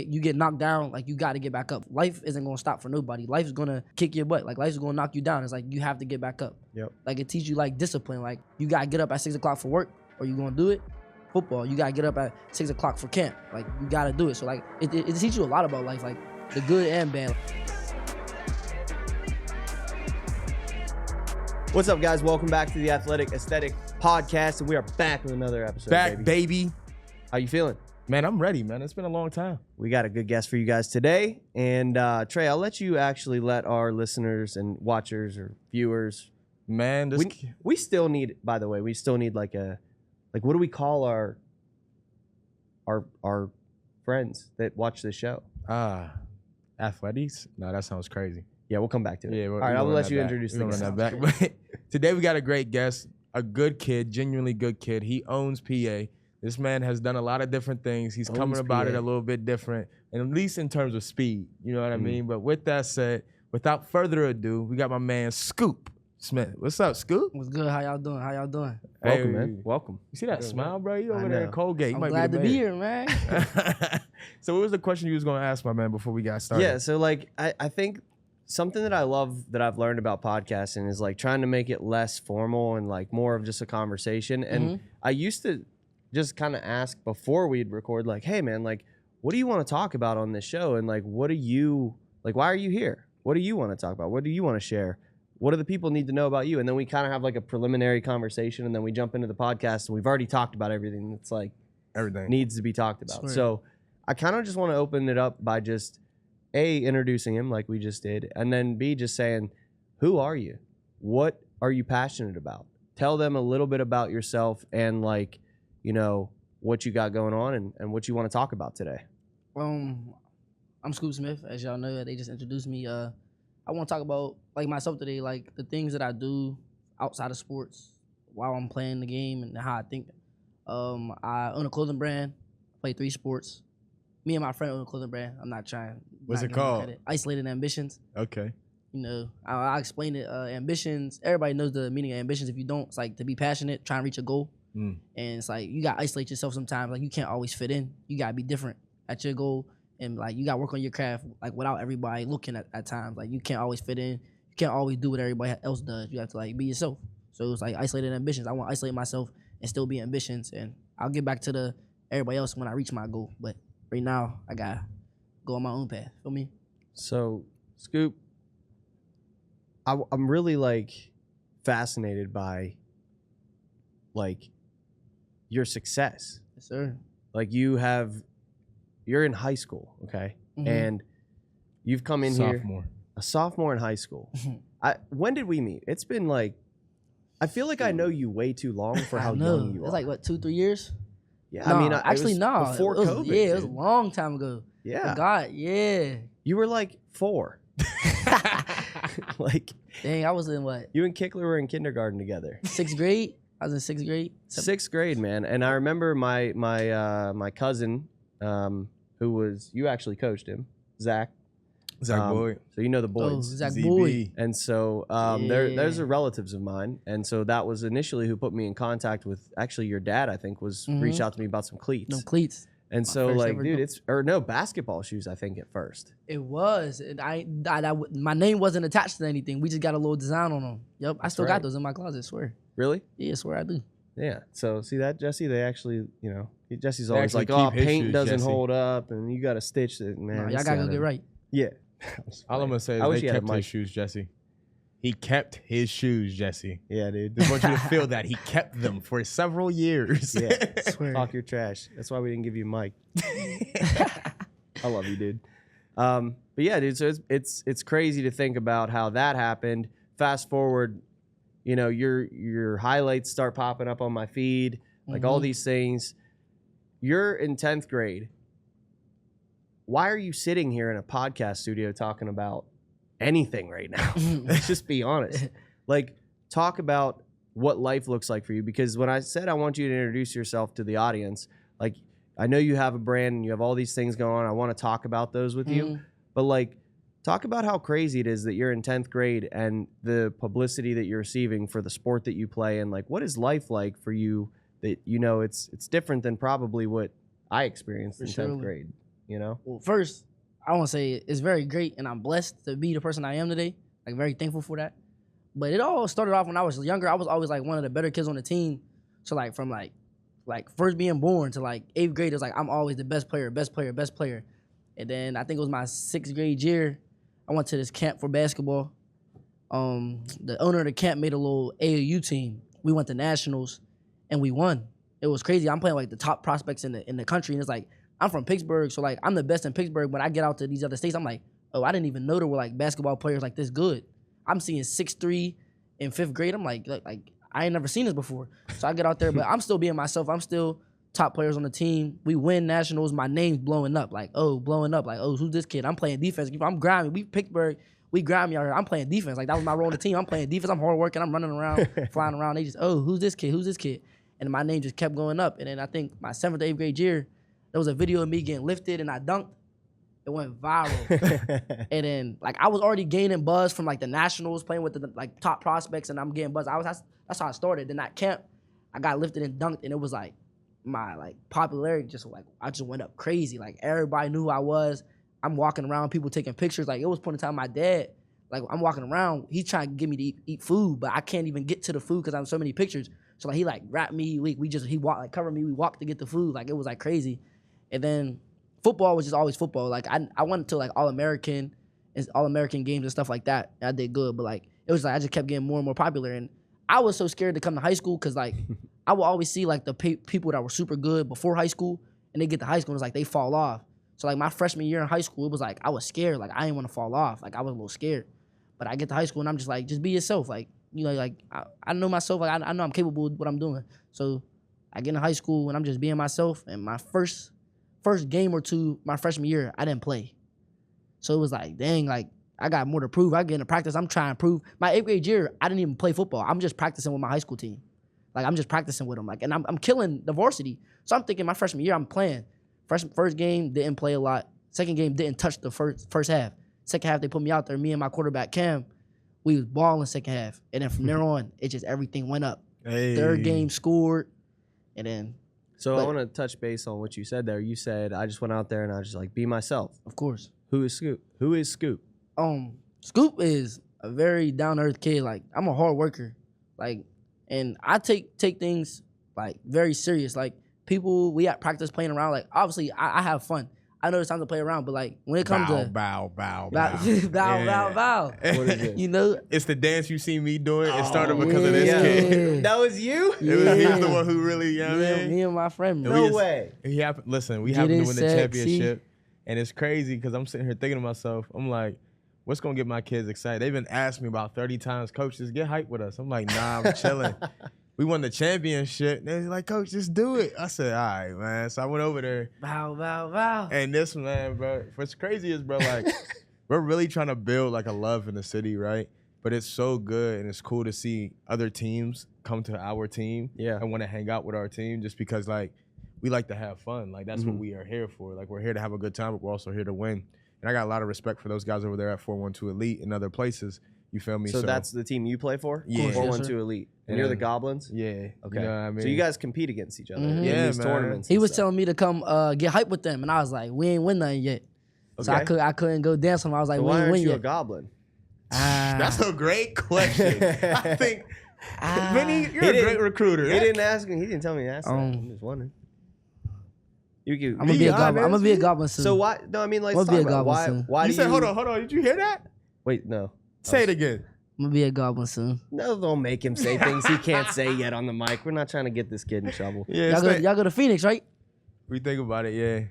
you get knocked down, like you got to get back up. Life isn't gonna stop for nobody. Life's gonna kick your butt. Like life's gonna knock you down. It's like you have to get back up. Yep. Like it teaches you like discipline. Like you gotta get up at 6 o'clock for work, or you gonna do it. Football, you gotta get up at 6 o'clock for camp. Like you gotta do it. So like it teaches you a lot about life, like the good and bad. What's up, guys? Welcome back to the Athletic Aesthetic Podcast, and we are back with another episode. Back, baby. How you feeling? Man, I'm ready, man. It's been a long time. We got a good guest for you guys today. And Trey, I'll let you actually let our listeners and watchers or viewers. Man, this we still need, by the way, like what do we call our friends that watch the show? Athletics? No, that sounds crazy. Yeah, we'll come back to it. Yeah, all right, I'll let you introduce the guest. But today we got a great guest, a good kid, genuinely good kid. He owns PA. This man has done a lot of different things. He's coming about it a little bit different, and at least in terms of speed. You know what I mean? But with that said, without further ado, we got my man Scoop Smith. What's up, Scoop? What's good? How y'all doing? Welcome, man. Welcome. You see that smile, bro? You over there in Colgate. I'm glad to be here, man. So what was the question you was going to ask, my man, before we got started? Yeah, so like I think something that I love that I've learned about podcasting is like trying to make it less formal and like more of just a conversation. And I used to just kind of ask before we'd record, like, hey man, like, what do you want to talk about on this show? And like, why are you here? What do you want to talk about? What do you want to share? What do the people need to know about you? And then we kind of have like a preliminary conversation, and then we jump into the podcast, and we've already talked about everything that's like everything needs to be talked about. Swear. So I kind of just want to open it up by just A, introducing him like we just did, and then B, just saying, who are you? What are you passionate about? Tell them a little bit about yourself and like, you know, what you got going on and what you want to talk about today. I'm Scoop Smith, as y'all know. They just introduced me. I want to talk about like myself today, like the things that I do outside of sports while I'm playing the game and how I think. I own a clothing brand, play 3 sports. Me and my friend own a clothing brand. I'm not trying. What's it called? Isolated Ambitions. Okay. You know, I explained it. Ambitions. Everybody knows the meaning of ambitions. If you don't, it's like to be passionate, trying to reach a goal. And it's like you gotta isolate yourself sometimes. Like you can't always fit in. You gotta be different at your goal, and like you gotta work on your craft like without everybody looking at times. Like you can't always fit in. You can't always do what everybody else does. You have to like be yourself. So it's like isolated ambitions. I want to isolate myself and still be ambitions, and I'll get back to everybody else when I reach my goal. But right now I gotta go on my own path. Feel me? So Scoop, I'm really like fascinated by like your success. Yes, sir. Like you're in high school, okay? And you've come in here a sophomore in high school. When did we meet? It's been like, I feel like I know you way too long for how young you are. It's like what, 2-3 years? Yeah, No, I mean, actually, no. before COVID. Yeah, it was a long time ago. Yeah, God, yeah. you were like 4. Like, Dang, I was in what? you and Kickler were in kindergarten together. 6th grade? I was in 6th grade. 6th grade, man. And I remember my cousin, who was, you actually coached him, Zach Boyd. So you know the Boyds. Oh, Zach ZB. Boyd. And so there's relatives of mine. And so that was initially who put me in contact with actually your dad, I think, was reached out to me about some cleats. No cleats. And My so first like, ever dude, basketball shoes, I think, at first. It was. And my name wasn't attached to anything. We just got a little design on them. Yep. I still got those in my closet, swear. Really? Yeah, swear I do. Yeah. So see that, Jesse, they actually, you know, Jesse's They always like, actually oh, keep his paint shoes, doesn't Jesse. hold up and you got to stitch it, man. No, y'all gotta go get right. Yeah. All I'm going to say I wish is they you had a kept his mic. shoes, Jesse. He kept his shoes, Jesse. Yeah, dude. Just want you to feel that. He kept them for several years. Yeah. Swear. Talk your trash. That's why we didn't give you a mic. I love you, dude. But yeah, dude. So it's crazy to think about how that happened. Fast forward, you know, your highlights start popping up on my feed, like all these things. You're in 10th grade. Why are you sitting here in a podcast studio talking about anything right now? Let's just be honest. Like, talk about what life looks like for you. Because when I said I want you to introduce yourself to the audience, like, I know you have a brand and you have all these things going on. I want to talk about those with you. But, like, talk about how crazy it is that you're in 10th grade and the publicity that you're receiving for the sport that you play. And, like, what is life like for you that, you know, it's different than probably what I experienced in 10th grade. you know? Well, first, I want to say it's very great, and I'm blessed to be the person I am today. Like, very thankful for that. But it all started off when I was younger. I was always like one of the better kids on the team. So like from like first being born to like 8th grade, it was like I'm always the best player. And then I think it was my 6th grade year, I went to this camp for basketball. The owner of the camp made a little AAU team. We went to nationals, and we won. It was crazy. I'm playing like the top prospects in the country, and it's like I'm from Pittsburgh, so like I'm the best in Pittsburgh. When I get out to these other states, I'm like, oh, I didn't even know there were like basketball players like this good. I'm seeing 6'3" in 5th grade. I'm like I ain't never seen this before. So I get out there, but I'm still being myself. I'm still top players on the team. We win nationals. My name's blowing up. Like, oh, who's this kid? I'm playing defense. I'm grinding. We Pittsburgh. We grind me out here. I'm playing defense. Like, that was my role on the team. I'm playing defense. I'm hard working. I'm running around, flying around. They just, oh, who's this kid? And my name just kept going up. And then I think my 7th, 8th grade year, there was a video of me getting lifted and I dunked. It went viral. And then, like, I was already gaining buzz from, like, the nationals, playing with the, like, top prospects, and I'm getting buzz. That's how I started. Then that camp, I got lifted and dunked, and it was, like, my, like, popularity I just went up crazy. Like, everybody knew who I was. I'm walking around, people taking pictures. Like, it was point in time, my dad, like, I'm walking around, he's trying to get me to eat food, but I can't even get to the food because I have so many pictures. So, like, he, like, wrapped me. He walked, like, covered me. We walked to get the food. Like, it was, like, crazy. And then football was just always football. Like, I went to, like, All-American games and stuff like that. And I did good, but, like, it was, like, I just kept getting more and more popular. And I was so scared to come to high school because, like, I would always see, like, the people that were super good before high school, and they get to high school, and it's like they fall off. So, like, my freshman year in high school, it was like I was scared. Like, I didn't want to fall off. Like, I was a little scared. But I get to high school, and I'm just like, just be yourself. Like, you know, like, I know myself. Like, I know I'm capable of what I'm doing. So I get in high school, and I'm just being myself. And my first game or two, my freshman year, I didn't play. So it was like, dang, like, I got more to prove. I get into practice. I'm trying to prove. My 8th grade year, I didn't even play football. I'm just practicing with my high school team. Like, I'm just practicing with them. Like, and I'm killing the varsity. So I'm thinking my freshman year, I'm playing. First game, didn't play a lot. Second game, didn't touch the first half. Second half, they put me out there. Me and my quarterback, Cam, we was balling second half. And then from there on, it just everything went up. Hey. Third game, scored. And then. So I want to touch base on what you said there. You said, I just went out there and I was just like, be myself. Of course. Who is Scoop? Scoop is a very down-to-earth kid. Like, I'm a hard worker. Like, and I take things, like, very serious. Like, people, we at practice playing around. Like, obviously, I have fun. I know it's time to play around, but, like, when it comes to bow. bow. What is it? You know, it's the dance you see me doing. It started because of this kid. That was you? He was the one who really, you know what I mean? Me and my friend. No way. We happened to win the championship, and it's crazy because I'm sitting here thinking to myself, I'm like, what's gonna get my kids excited? They've been asking me about 30 times, Coach, just get hyped with us. I'm like, nah, I'm chilling. We won the championship. They're like, Coach, just do it. I said, all right, man. So I went over there. Bow. And this, man, bro, what's crazy is, bro, like, we're really trying to build, like, a love in the city, right? But it's so good and it's cool to see other teams come to our team and want to hang out with our team just because, like, we like to have fun. Like, that's what we are here for. Like, we're here to have a good time, but we're also here to win. And I got a lot of respect for those guys over there at 412 Elite and other places. You feel me? So that's the team you play for? Yeah. 412 Elite. And you're the Goblins? Yeah. Okay. You know what I mean? So you guys compete against each other in Yeah, these man. tournaments. He was telling me to come get hyped with them, and I was like, we ain't win nothing yet. So I couldn't go dance with him. I was like, so we why ain't aren't win you yet. a Goblin? That's a great question. I think, Vinnie, you're a great recruiter. He didn't ask me. He didn't tell me to ask that. I'm just wondering. I'm gonna be a goblin. I'm gonna be a goblin soon. So why? No, I mean, like, I'm gonna be a goblin soon. Why You do said, you? hold on. Did you hear that? Wait, no. Say it again. I'm gonna be a goblin soon. No, don't make him say things he can't say yet on the mic. We're not trying to get this kid in trouble. Yeah, Y'all go to Phoenix, right? We think about it, yeah.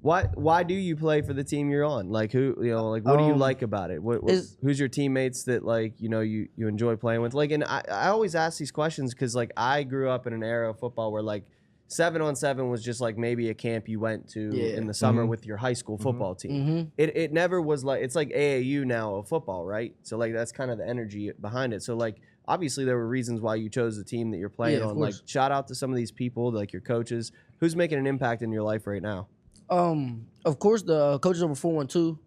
Why do you play for the team you're on? Like, who, you know, like, what do you like about it? Who's your teammates that, like, you know, you enjoy playing with? Like, and I always ask these questions because, like, I grew up in an era of football where, like, 7-on-7 was just like maybe a camp you went to in the summer with your high school football team. It never was like, it's like AAU now of football, right? So, like, that's kind of the energy behind it. So, like, obviously there were reasons why you chose the team that you're playing on. Like, shout out to some of these people, like your coaches. Who's making an impact in your life right now? Of course, the coaches over 412,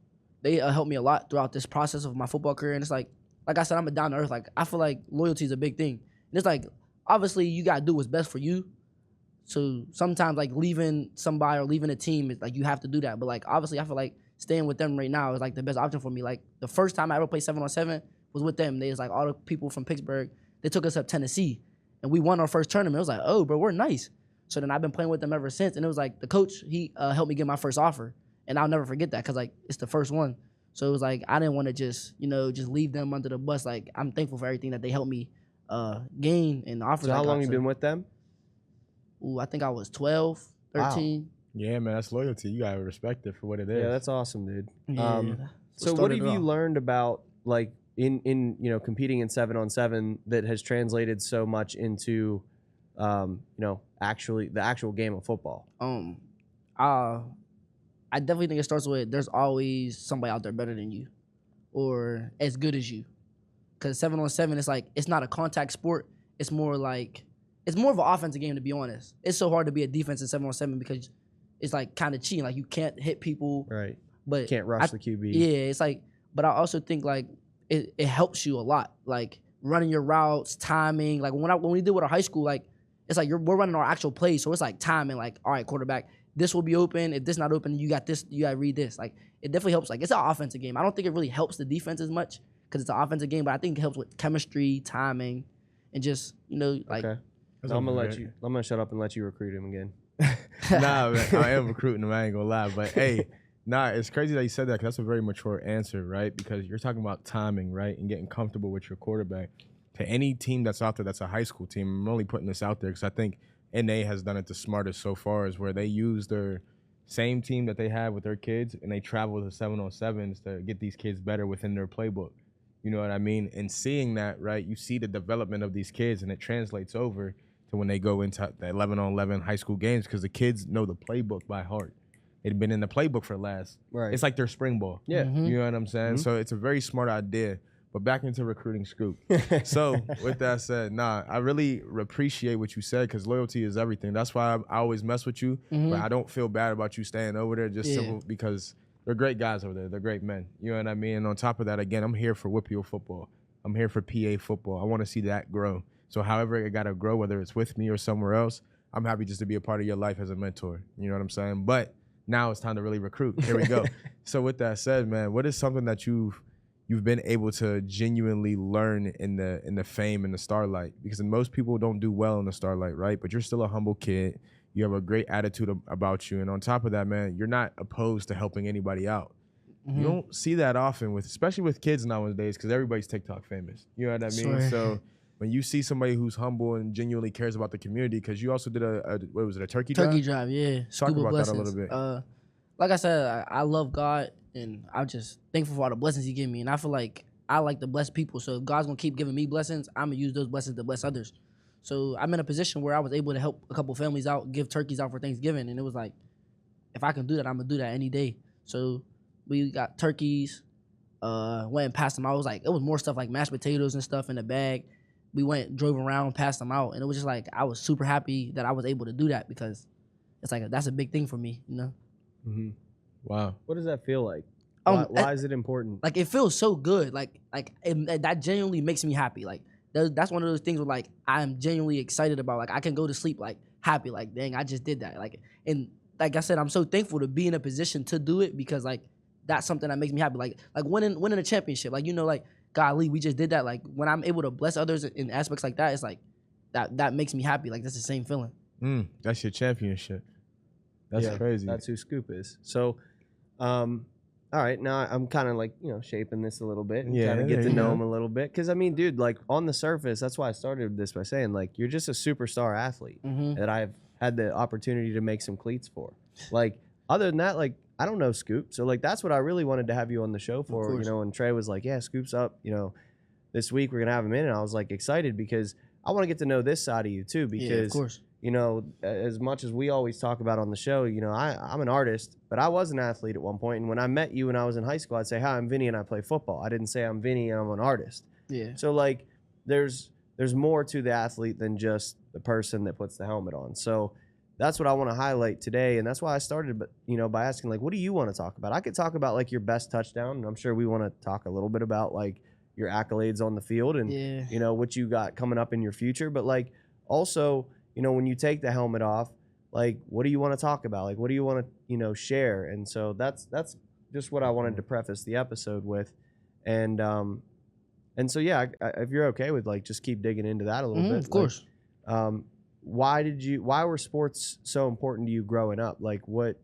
they helped me a lot throughout this process of my football career. And it's like I said, I'm a down to earth. Like, I feel like loyalty is a big thing. And it's like, obviously, you gotta do what's best for you. So sometimes like leaving somebody or leaving a team, like you have to do that. But like obviously I feel like staying with them right now is like the best option for me. Like the first time I ever played 7-on-7 was with them. They was like all the people from Pittsburgh. They took us up Tennessee and we won our first tournament. It was like, oh, bro, we're nice. So then I've been playing with them ever since. And it was like the coach, he helped me get my first offer. And I'll never forget that because like it's the first one. So it was like I didn't want to just, just leave them under the bus. Like I'm thankful for everything that they helped me gain and offer. So how long you been with them? Ooh, I think I was 12, 13. Wow. Yeah, man, that's loyalty. You gotta respect it for what it is. Yeah, that's awesome, dude. Yeah, so what have you learned about like in competing in 7-on-7 that has translated so much into actually the actual game of football? I definitely think it starts with there's always somebody out there better than you or as good as you. Because 7-on-7, it's like, it's not a contact sport. It's more of an offensive game, to be honest. It's so hard to be a defense in 7-on-7 because it's like kind of cheating. Like you can't hit people. Right. But can't rush the QB. Yeah, it's like, but I also think like it helps you a lot. Like running your routes, timing. Like when we did with our high school, like it's like we're running our actual plays. So it's like timing, like, all right, quarterback, this will be open. If this not open, you got this, you got to read this. Like it definitely helps. Like it's an offensive game. I don't think it really helps the defense as much because it's an offensive game, but I think it helps with chemistry, timing, and just, like. Okay. So I'm gonna shut up and let you recruit him again. Nah, man, I am recruiting him. I ain't gonna lie, but hey, it's crazy that you said that because that's a very mature answer, right? Because you're talking about timing, right, and getting comfortable with your quarterback. To any team that's out there, that's a high school team. I'm only putting this out there because I think NA has done it the smartest so far, is where they use their same team that they have with their kids and they travel to 7-on-7s to get these kids better within their playbook. You know what I mean? And seeing that, right, you see the development of these kids and it translates over to when they go into the 11-on-11 high school games because the kids know the playbook by heart. They've been in the playbook for last. Right. It's like their spring ball. Yeah. Mm-hmm. You know what I'm saying? So it's a very smart idea. But back into recruiting Scoop. So with that said, I really appreciate what you said because loyalty is everything. That's why I always mess with you. But I don't feel bad about you staying over there just simple because they're great guys over there. They're great men. You know what I mean? And on top of that, again, I'm here for WPIALS football. I'm here for PA football. I want to see that grow. So however it got to grow, whether it's with me or somewhere else, I'm happy just to be a part of your life as a mentor. You know what I'm saying? But now it's time to really recruit. Here we go. So with that said, man, what is something that you've been able to genuinely learn in the fame and the starlight? Because most people don't do well in the starlight, right? But you're still a humble kid. You have a great attitude about you. And on top of that, man, you're not opposed to helping anybody out. You don't see that often, especially with kids nowadays, because everybody's TikTok famous. You know what I mean? Sure. So when you see somebody who's humble and genuinely cares about the community, because you also did a turkey drive? Turkey drive, yeah. Talk Scuba about blessings. that a little bit. Like I said, I love God, and I'm just thankful for all the blessings He gave me. And I feel like I like to bless people. So if God's gonna keep giving me blessings, I'm gonna use those blessings to bless others. So I'm in a position where I was able to help a couple families out, give turkeys out for Thanksgiving, and it was like, if I can do that, I'm gonna do that any day. So we got turkeys, went and passed them out. It was more stuff like mashed potatoes and stuff in the bag. We drove around, passed them out, and it was just like I was super happy that I was able to do that because it's like that's a big thing for me, Mm-hmm. Wow. What does that feel like? Why is it important? Like it feels so good. That genuinely makes me happy. Like that's one of those things where like I'm genuinely excited about. Like I can go to sleep like happy. Like dang, I just did that. And like I said, I'm so thankful to be in a position to do it because like that's something that makes me happy. Like winning a championship. Like like golly, we just did that. Like when I'm able to bless others in aspects like that, it's like that makes me happy. Like that's the same feeling. That's your championship. That's crazy. That's who Scoop is. So, all right, now I'm kind of like, shaping this a little bit and kind of get to know him a little bit. Because, I mean, dude, like on the surface, that's why I started this by saying, like, you're just a superstar athlete that I've had the opportunity to make some cleats for. Like, other than that, like, I don't know Scoop. So, like, that's what I really wanted to have you on the show for, and Trey was like, yeah, Scoop's up, this week we're going to have him in. And I was, like, excited because I want to get to know this side of you, too, because, of course. As much as we always talk about on the show, I'm an artist, but I was an athlete at one point. And when I met you when I was in high school, I'd say, hi, I'm Vinnie and I play football. I didn't say I'm Vinnie and I'm an artist. Yeah. So like there's more to the athlete than just the person that puts the helmet on. So that's what I want to highlight today. And that's why I started, by asking like, what do you want to talk about? I could talk about like your best touchdown. And I'm sure we want to talk a little bit about like your accolades on the field and, what you got coming up in your future. But like also, you know, when you take the helmet off, like, what do you want to talk about? Like, what do you want to, you know, share? And so that's just what I wanted to preface the episode with. And so, yeah, if you're okay with, like, just keep digging into that a little bit. Of course. Like, why were sports so important to you growing up? Like, what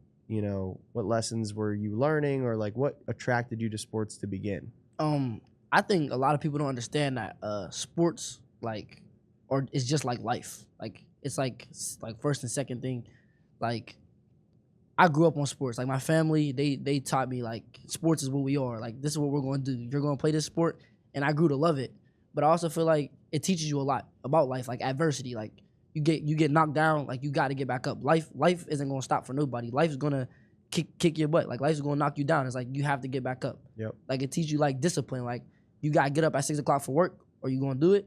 lessons were you learning, or like what attracted you to sports to begin? I think a lot of people don't understand that sports, like, or it's just like life. Like, it's like first and second thing. Like, I grew up on sports. Like, my family, they taught me, like, sports is what we are. Like, this is what we're going to do. You're going to play this sport, and I grew to love it. But I also feel like it teaches you a lot about life, like adversity. Like, you get knocked down, like, you got to get back up. Life isn't going to stop for nobody. Life is going to kick your butt. Like, life is going to knock you down. It's like you have to get back up. Yep. Like, it teaches you, like, discipline. Like, you got to get up at 6 o'clock for work, or you going to do it.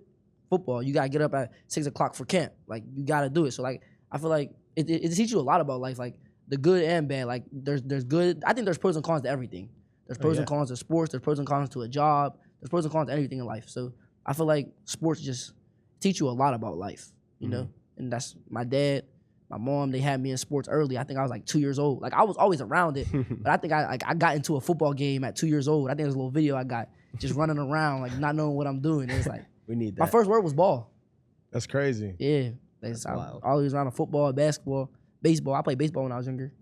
Football, you got to get up at 6 o'clock for camp. Like, you got to do it. So, like, I feel like it teaches you a lot about life, like the good and bad. Like, there's good. I think there's pros and cons to everything. There's pros and cons to sports. There's pros and cons to a job. There's pros and cons to everything in life. So I feel like sports just teach you a lot about life, you know? And that's my dad, my mom, they had me in sports early. I think I was like 2 years old. Like, I was always around it, but I think I got into a football game at 2 years old. I think there's a little video I got just running around, like, not knowing what I'm doing. It's like, we need that. My first word was ball. That's crazy. Yeah. I always around football, basketball, baseball. I played baseball when I was younger.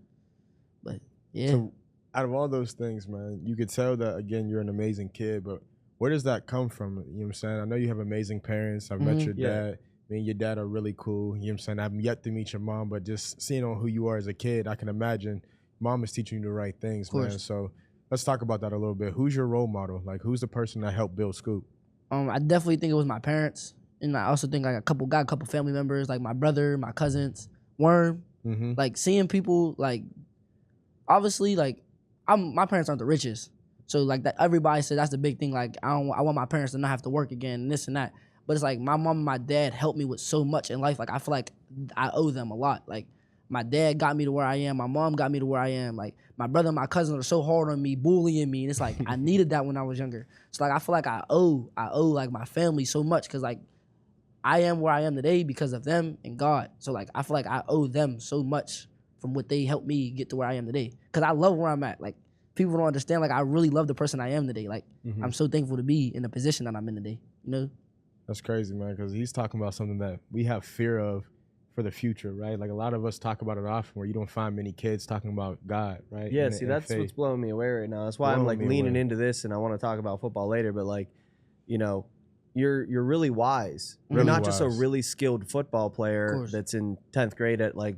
But yeah. So out of all those things, man, you could tell that, again, you're an amazing kid, but where does that come from? You know what I'm saying? I know you have amazing parents. I've met your dad. Me and your dad are really cool. You know what I'm saying? I've yet to meet your mom, but just seeing on who you are as a kid, I can imagine mom is teaching you the right things, man. So let's talk about that a little bit. Who's your role model? Like, who's the person that helped build Scoop? I definitely think it was my parents. And I also think, like, a couple family members, like my brother, my cousins, Worm. Like, seeing people, like, obviously, like, my parents aren't the richest. So, like, that everybody said that's the big thing. Like, I want my parents to not have to work again and this and that. But it's like my mom and my dad helped me with so much in life. Like, I feel like I owe them a lot. Like, my dad got me to where I am. My mom got me to where I am. Like, my brother and my cousin are so hard on me, bullying me. And it's like, I needed that when I was younger. So, like, I feel like I owe like my family so much, because, like, I am where I am today because of them and God. So, like, I feel like I owe them so much from what they helped me get to where I am today. Because I love where I'm at. Like, people don't understand. Like, I really love the person I am today. Like, I'm so thankful to be in the position that I'm in today, you know? That's crazy, man, because he's talking about something that we have fear of for the future, right? Like, a lot of us talk about it often, where you don't find many kids talking about God, right? Yeah, see, that's what's blowing me away right now. That's why I'm, like, leaning into this, and I want to talk about football later. But, like, you know, you're really wise. You're not just a really skilled football player that's in 10th grade at, like,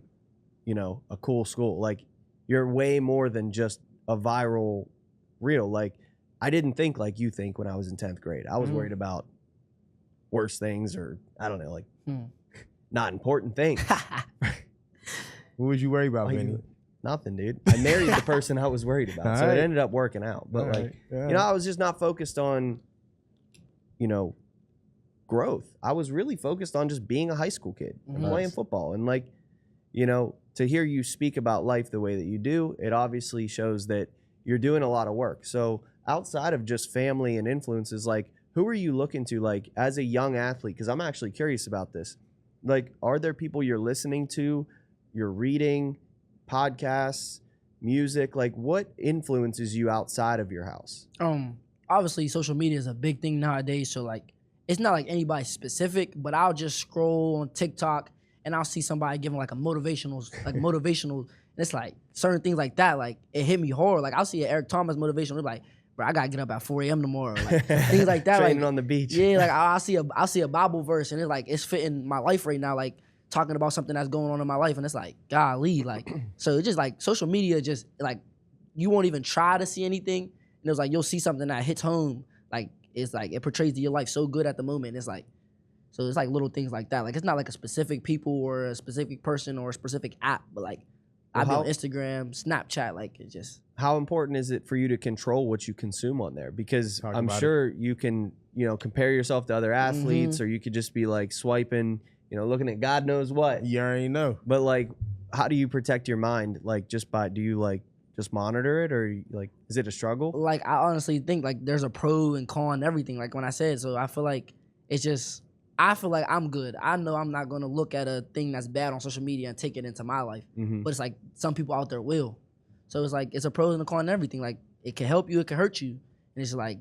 you know, a cool school. Like, you're way more than just a viral reel. Like, I didn't think like you think when I was in 10th grade. I was worried about worse things, or I don't know, like not important things. What would you worry about, Vinnie? Nothing, dude. I married the person I was worried about, so it ended up working out. But you know, I was just not focused on, you know, growth. I was really focused on just being a high school kid and playing football. And, like, you know, to hear you speak about life the way that you do, it obviously shows that you're doing a lot of work. So outside of just family and influences, like, who are you looking to, like, as a young athlete? Because I'm actually curious about this. Like, are there people you're listening to, you're reading, podcasts, music? Like, what influences you outside of your house? Obviously, social media is a big thing nowadays. So, like, it's not like anybody specific, but I'll just scroll on TikTok and I'll see somebody giving like a motivational, and it's like certain things like that. Like, it hit me hard. Like, I'll see an Eric Thomas motivational, it's like, bro, I gotta get up at 4 a.m. tomorrow. Like, things like that. Training like, on the beach. Yeah, like I'll see a Bible verse, and it's like, it's fitting my life right now. Like, talking about something that's going on in my life, and it's like, golly, like, so it's just like social media, just like, you won't even try to see anything, and it was like, you'll see something that hits home. Like, it's like, it portrays your life so good at the moment. It's like, so it's like little things like that. Like, it's not like a specific people or a specific person or a specific app, but like, I've been on Instagram, Snapchat, like, it's just. How important is it for you to control what you consume on there? Because I'm sure you can, you know, compare yourself to other athletes, or you could just be like swiping, you know, looking at God knows what. You already know. But, like, how do you protect your mind? Like, do you like just monitor it, or like, is it a struggle? Like, I honestly think like there's a pro and con and everything. Like, when I said, so I feel like it's just, I feel like I'm good. I know I'm not gonna look at a thing that's bad on social media and take it into my life. But it's like some people out there will. So it's like it's a pros and a con and everything. Like it can help you, it can hurt you, and it's like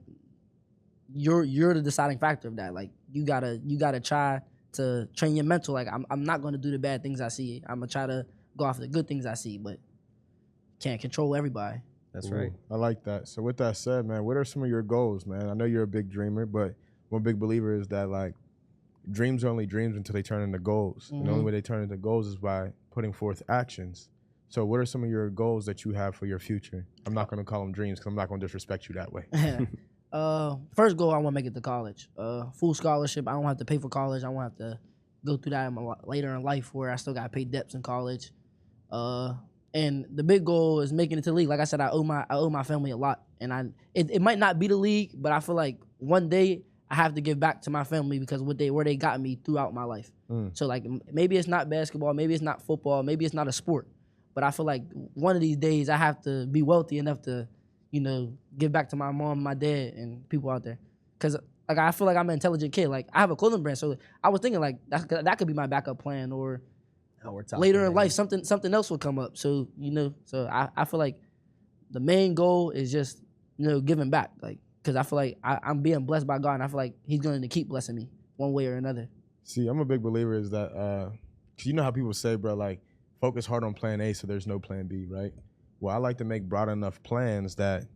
you're the deciding factor of that. Like you gotta try to train your mental. Like I'm not gonna do the bad things I see. I'm gonna try to go after the good things I see, but can't control everybody. That's right. I like that. So with that said, man, what are some of your goals, man? I know you're a big dreamer, but one big believer is that like dreams are only dreams until they turn into goals. And the only way they turn into goals is by putting forth actions. So what are some of your goals that you have for your future? I'm not going to call them dreams because I'm not going to disrespect you that way. First goal, I want to make it to college. Full scholarship. I don't have to pay for college. I won't have to go through that later in life where I still got to pay debts in college. And the big goal is making it to the league. Like I said, I owe my family a lot. And it might not be the league, but I feel like one day I have to give back to my family because where they got me throughout my life. So like maybe it's not basketball, maybe it's not football, maybe it's not a sport, but I feel like one of these days I have to be wealthy enough to, give back to my mom, my dad, and people out there. Cause like I feel like I'm an intelligent kid. Like I have a clothing brand, so I was thinking like that could be my backup plan, or later in life something else will come up. So so I feel like the main goal is just giving back, like. Because I feel like I'm being blessed by God, and I feel like He's going to keep blessing me one way or another. See, I'm a big believer is that, cause you know how people say, bro, like, focus hard on plan A so there's no plan B, right? Well, I like to make broad enough plans that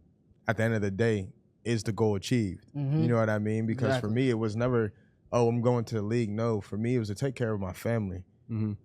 at the end of the day, is the goal achieved? You know what I mean? Because for me, it was never, oh, I'm going to the league. No, for me, it was to take care of my family.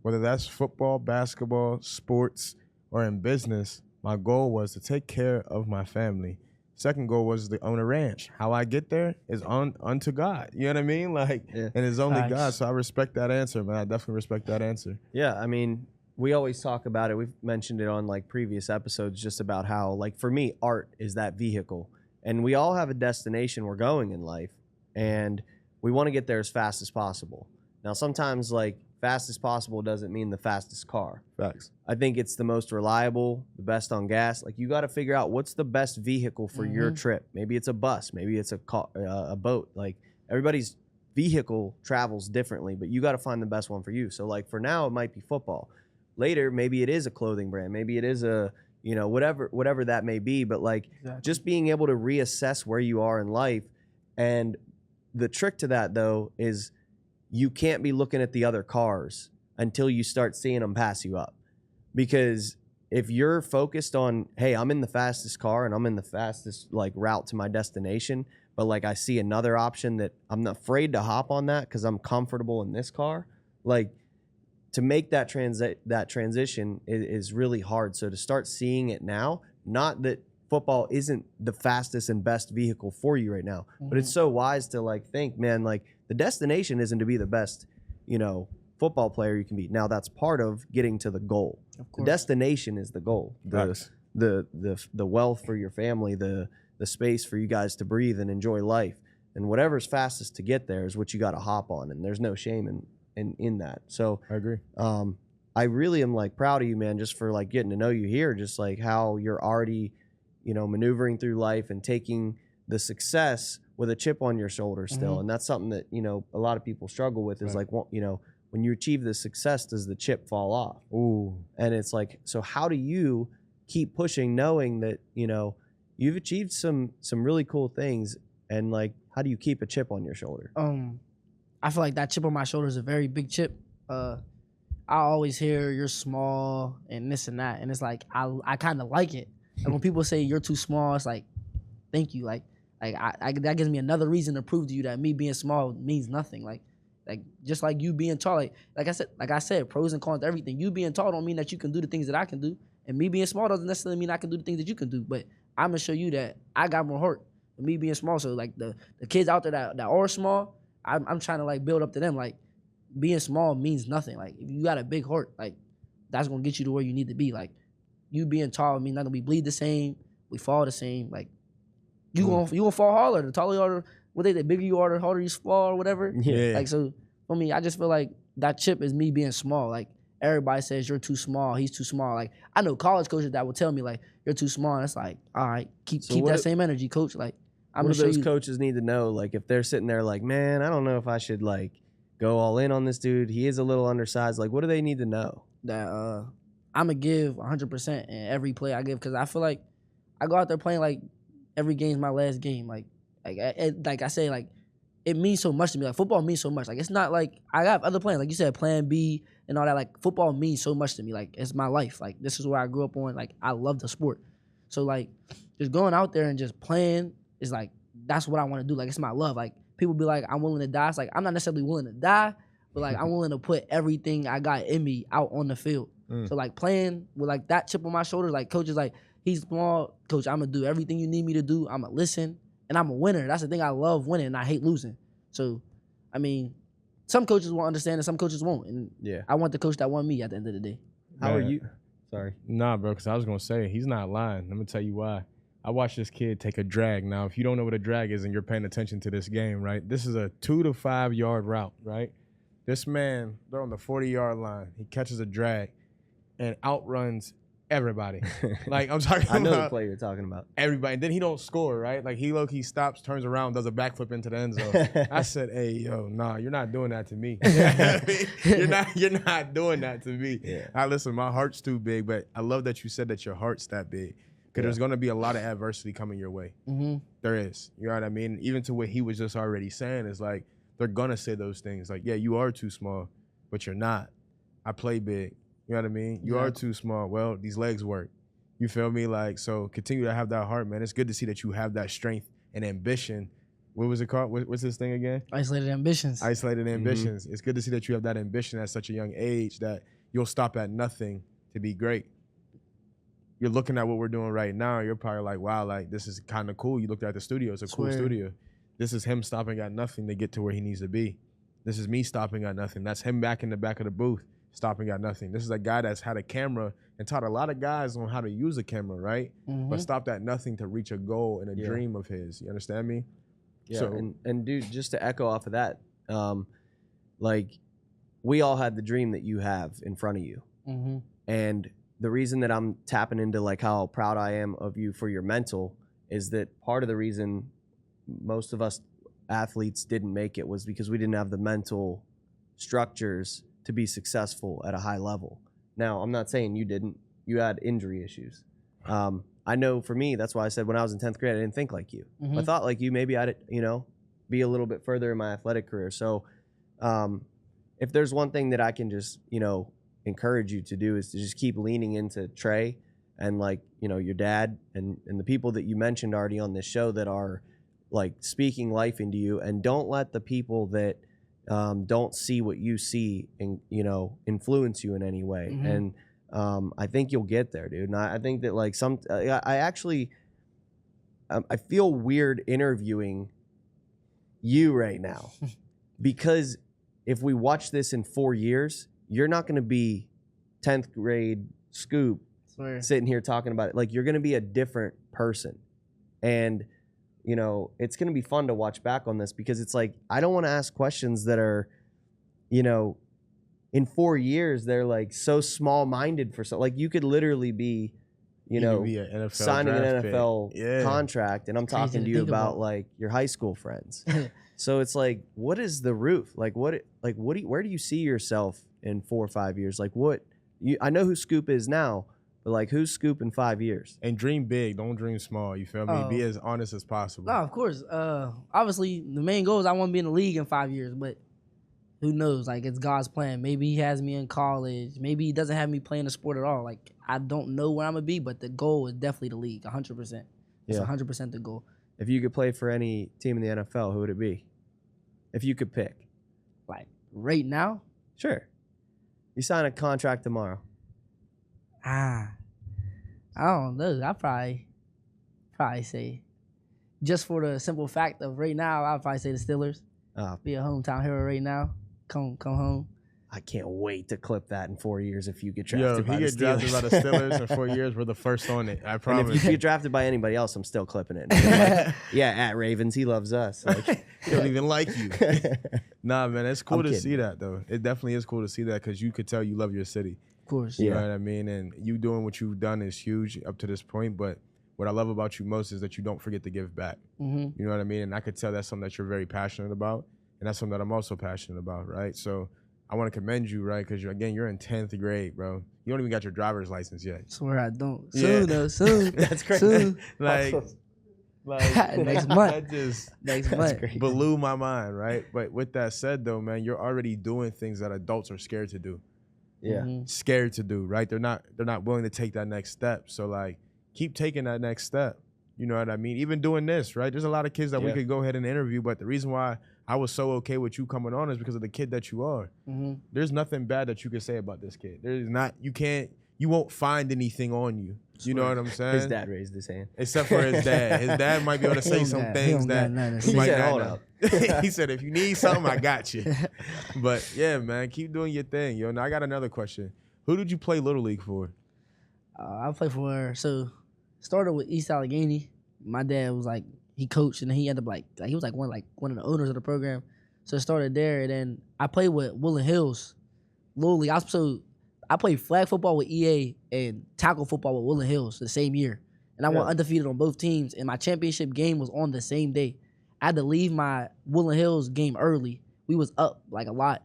Whether that's football, basketball, sports, or in business, my goal was to take care of my family. Second goal was to own a ranch. How I get there is unto God. You know what I mean? Like, and it's only God. So I respect that answer, man. I definitely respect that answer. Yeah, I mean, we always talk about it. We've mentioned it on like previous episodes, just about how, like, for me, art is that vehicle. And we all have a destination we're going in life, and we want to get there as fast as possible. Now, sometimes, like, fast as possible doesn't mean the fastest car. Facts. I think it's the most reliable, the best on gas. Like, you got to figure out what's the best vehicle for your trip. Maybe it's a bus, maybe it's a boat. Like, everybody's vehicle travels differently, but you got to find the best one for you. So, like, for now, it might be football. Later, maybe it is a clothing brand. Maybe it is a, whatever that may be. But, like, just being able to reassess where you are in life. And the trick to that, though, is you can't be looking at the other cars until you start seeing them pass you up. Because if you're focused on, hey, I'm in the fastest car and I'm in the fastest like route to my destination, but like I see another option that I'm not afraid to hop on that because I'm comfortable in this car, like to make that transition is really hard. So to start seeing it now, not that football isn't the fastest and best vehicle for you right now, but it's so wise to like think, man, like the destination isn't to be the best, football player you can be. Now that's part of getting to the goal. The destination is the goal. The wealth for your family, the space for you guys to breathe and enjoy life. And whatever's fastest to get there is what you got to hop on. And there's no shame in that. So I agree. I really am like proud of you, man, just for like getting to know you here, just like how you're already, maneuvering through life and taking the success with a chip on your shoulder still. And that's something that, a lot of people struggle with is like, when you achieve the success, does the chip fall off? Ooh. And it's like, so how do you keep pushing knowing that, you've achieved some really cool things, and like, how do you keep a chip on your shoulder? I feel like that chip on my shoulder is a very big chip. I always hear you're small and this and that, and it's like I kind of like it. And when people say you're too small, it's like, thank you. Like that gives me another reason to prove to you that me being small means nothing. Like just like you being tall, like I said, pros and cons to everything. You being tall don't mean that you can do the things that I can do, and me being small doesn't necessarily mean I can do the things that you can do. But I'm gonna show you that I got more heart than me being small. So like the kids out there that are small, I'm trying to like build up to them. Like being small means nothing. Like if you got a big heart, like that's gonna get you to where you need to be. Like you being tall means not gonna be bleed the same. We fall the same. Like you gonna fall harder. The taller you are, the bigger you are, the harder you fall or whatever. Yeah. Like so for me, I just feel like that chip is me being small. Like everybody says you're too small. He's too small. Like I know college coaches that will tell me like you're too small. And it's like, all right, keep that same energy, coach. Like I'm what gonna do those show you. Coaches need to know? Like if they're sitting there like, man, I don't know if I should like go all in on this dude? He is a little undersized. Like, what do they need to know? That I'm gonna give 100% in every play I give, because I feel like I go out there playing like every game's my last game. Like I say, like it means so much to me. Like football means so much. Like it's not like I got other plans. Like you said, Plan B and all that. Like football means so much to me. Like it's my life. Like this is where I grew up on. Like I love the sport. So like just going out there and just playing is like that's what I want to do. Like it's my love. Like people be like, I'm willing to die. It's like I'm not necessarily willing to die, but like I'm willing to put everything I got in me out on the field. So like playing with like that chip on my shoulder, like coach is like, he's small, coach, I'm gonna do everything you need me to do. I'm gonna listen, and I'm a winner. That's the thing. I love winning, and I hate losing. So, I mean, some coaches will understand, and some coaches won't. And I want the coach that won me at the end of the day. How are you? Sorry. Nah, bro, because I was gonna say he's not lying. Let me tell you why. I watched this kid take a drag. Now, if you don't know what a drag is and you're paying attention to this game, right? This is a 2 to 5 yard route, right? This man, they're on the 40-yard line. He catches a drag and outruns everybody. Like I'm talking I know about the play you're talking about. everybody. And then he don't score, right? Like he low-key stops, turns around, does a backflip into the end zone. I said, hey, yo, nah, you're not doing that to me. You're not doing that to me. Yeah. Listen, my heart's too big, but I love that you said that your heart's that big. Because there's gonna be a lot of adversity coming your way. There is. You know what I mean? Even to what he was just already saying is like, they're gonna say those things. Like, yeah, you are too small, but you're not. I play big. You know what I mean? You are too small. Well, these legs work. You feel me? Like, so continue to have that heart, man. It's good to see that you have that strength and ambition. What was it called? What's this thing again? Isolated ambitions. Isolated ambitions. It's good to see that you have that ambition at such a young age that you'll stop at nothing to be great. You're looking at what we're doing right now. You're probably like, wow, like this is kind of cool. You looked at the studio. It's a cool studio. This is him stopping at nothing to get to where he needs to be. This is me stopping at nothing. That's him back in the back of the booth. Stopping at nothing. This is a guy that's had a camera and taught a lot of guys on how to use a camera, right? But stopped at nothing to reach a goal and a dream of his. You understand me? Yeah. So, and dude, just to echo off of that, like we all had the dream that you have in front of you. And the reason that I'm tapping into like how proud I am of you for your mental is that part of the reason most of us athletes didn't make it was because we didn't have the mental structures to be successful at a high level. Now, I'm not saying you didn't. You had injury issues. I know for me, that's why I said when I was in 10th grade, I didn't think like you. I thought like you, maybe I'd, be a little bit further in my athletic career. So if there's one thing that I can just, encourage you to do is to just keep leaning into Trey and like, your dad and the people that you mentioned already on this show that are like speaking life into you, and don't let the people that don't see what you see and influence you in any way. And I think you'll get there, dude. And I think that like I feel weird interviewing you right now because if we watch this in 4 years, you're not going to be 10th grade Scoop sitting here talking about it. Like you're going to be a different person. And it's going to be fun to watch back on this because it's like, I don't want to ask questions that are, in 4 years, they're like so small-minded for like you could literally be, signing an NFL contract. And I'm talking to you about like your high school friends. So it's like, what is the roof? Like where do you see yourself in 4 or 5 years? Like I know who Scoop is now, but like who's Scoop in 5 years? And dream big, don't dream small. You feel me? Be as honest as possible. No, of course. Obviously, the main goal is I want to be in the league in 5 years, but who knows? Like it's God's plan. Maybe He has me in college. Maybe He doesn't have me playing the sport at all. Like I don't know where I'm gonna be, but the goal is definitely the league, 100%. It's 100% the goal. If you could play for any team in the NFL, who would it be? If you could pick, like right now, sure. You sign a contract tomorrow. I don't know. I probably say, just for the simple fact of right now, I'll probably say the Steelers. Be a hometown hero right now. Come home. I can't wait to clip that in 4 years if you get drafted by the Steelers. If you get drafted by the Steelers in 4 years, we're the first on it. I promise. And if you get drafted by anybody else, I'm still clipping it. Like, at Ravens, he loves us. Like, he don't even like you. Nah, man, it's cool to see that, though. It definitely is cool to see that because you could tell you love your city. Of course. You know what I mean? And you doing what you've done is huge up to this point, but what I love about you most is that you don't forget to give back. You know what I mean? And I could tell that's something that you're very passionate about. And that's something that I'm also passionate about, right? So I want to commend you, right? Because you're in 10th grade, bro. You don't even got your driver's license yet. Swear I don't. Yeah. Soon though, soon. That's crazy. Soon. Like Next month. that just Next month. crazy. blew my mind, right? But with that said, though, man, you're already doing things that adults are scared to do. Yeah. Scared to do, right? They're not willing to take that next step. So like, keep taking that next step. You know what I mean? Even doing this, right? There's a lot of kids that we could go ahead and interview, but the reason why I was so okay with you coming on is because of the kid that you are. There's nothing bad that you can say about this kid. There's not. You won't find anything on you. You know what I'm saying? His dad raised his hand. Except for his dad. His dad might be able to say some things that He might said, not hold know. up. He said, if you need something, I got you. But yeah, man, keep doing your thing. Yo, now I got another question. Who did you play Little League for? I played for started with East Allegheny. My dad was like, he coached, and then he ended up like he was like one of the owners of the program. So it started there, and then I played with Woodland Hills, Little League. I played flag football with EA and tackle football with Woodland Hills the same year, and I went undefeated on both teams. And my championship game was on the same day. I had to leave my Woodland Hills game early. We was up like a lot.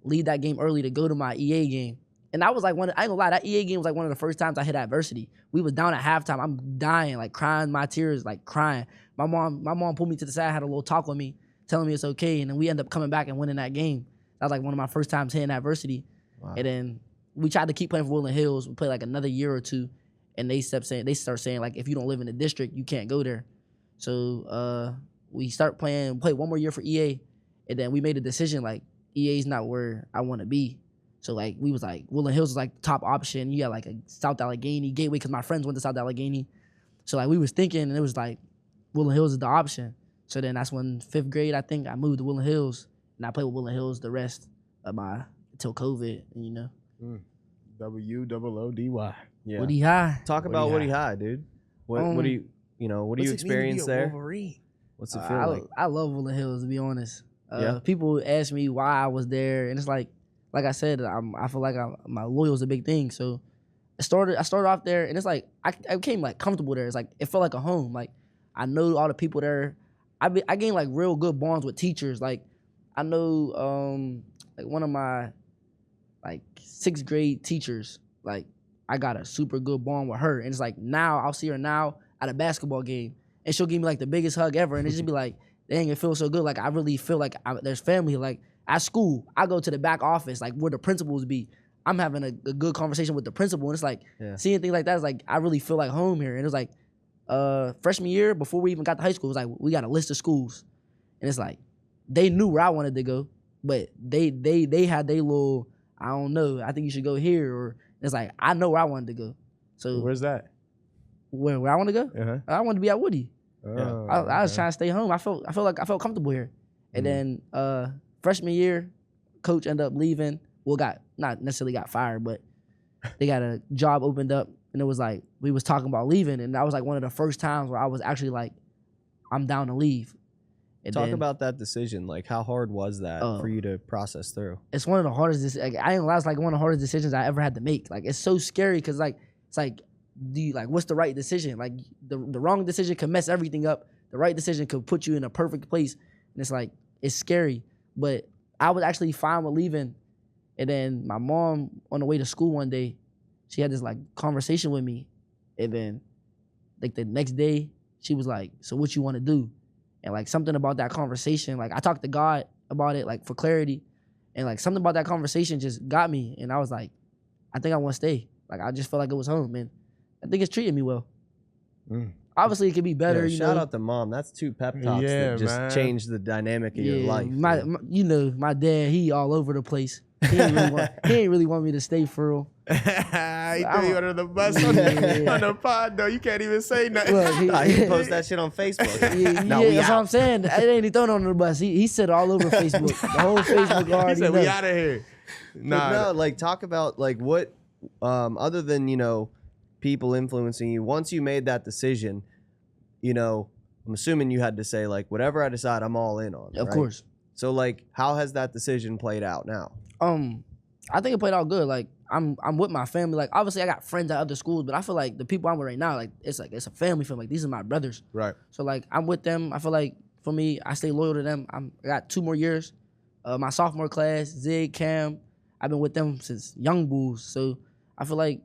Leave that game early to go to my EA game. And I was like I ain't gonna lie, that EA game was like one of the first times I hit adversity. We was down at halftime. I'm dying, like crying, my tears, like crying. My mom pulled me to the side, had a little talk with me, telling me it's okay. And then we ended up coming back and winning that game. That was like one of my first times hitting adversity. Wow. And then we tried to keep playing for Woodland Hills. We played like another year or two, and they start saying like, if you don't live in the district, you can't go there. So we play one more year for EA, and then we made a decision like EA's not where I want to be. So like we was like Woodland Hills was like the top option. You got like a South Allegheny, Gateway, because my friends went to South Allegheny. So like we was thinking, and it was like Woodland Hills is the option. So then that's when 5th grade, I think I moved to Woodland Hills, and I played with Woodland Hills the rest of until COVID, you know. WOODY. Yeah. Woody High. Talk about Woody High, dude. What do you experience there? What's it feel like? I love Woodland Hills, to be honest. Yeah. People ask me why I was there, and it's like I said, I feel like my loyal is a big thing. So I started off there, and it's like I became like comfortable there. It's like it felt like a home. Like I know all the people there. I gained like real good bonds with teachers. Like I know like one of my like 6th grade teachers. Like I got a super good bond with her, and it's like now I'll see her now at a basketball game, and she'll give me like the biggest hug ever, and it just be like, dang, it feels so good. Like I really feel like there's family. Like at school, I go to the back office, like where the principals be. I'm having a good conversation with the principal, and it's like seeing things like that is like I really feel like home here. And it was like freshman year, before we even got to high school, it was like we got a list of schools, and it's like they knew where I wanted to go, but they had their little, I don't know, I think you should go here, or it's like I know where I wanted to go. So where's that? Where I want to go? I wanted to be at Woody. I was trying to stay home. I felt comfortable here, and then freshman year, coach ended up leaving. Well, not necessarily got fired, but they got a job opened up, and it was like we was talking about leaving, and that was like one of the first times where I was actually like, I'm down to leave. And Talk about that decision. Like, how hard was that for you to process through? It's one of the hardest. Like, I ain't gonna lie, it's like one of the hardest decisions I ever had to make. Like, it's so scary because like it's like, what's the right decision? Like the wrong decision could mess everything up. The right decision could put you in a perfect place, and it's like it's scary. But I was actually fine with leaving. And then my mom, on the way to school one day, she had this like conversation with me. And then like the next day, she was like, so what you want to do? And like something about that conversation, like I talked to God about it, like for clarity. And like something about that conversation just got me. And I was like, I think I want to stay. Like I just felt like it was home. And I think it's treating me well. Obviously, it could be better. Shout out to mom. That's 2 pep talks that just changed the dynamic of your life. My dad, he all over the place. He ain't really want me to stay for real. He threw you under the bus on the pod, though. You can't even say nothing. Look, he post that shit on Facebook. That's what I'm saying. It ain't he thrown under the bus. He said all over Facebook. The whole Facebook already. He said, we out of here. No, like talk about like what, other than, people influencing you, once you made that decision, I'm assuming you had to say like, whatever I decide, I'm all in on. Of course. So like, how has that decision played out now? I think it played out good. Like I'm with my family. Like obviously I got friends at other schools, but I feel like the people I'm with right now, like it's a family film. Like these are my brothers. Right. So like I'm with them. I feel like for me. I stay loyal to them. I got 2 more years. My sophomore class, Zig, Cam, I've been with them since young bulls. So I feel like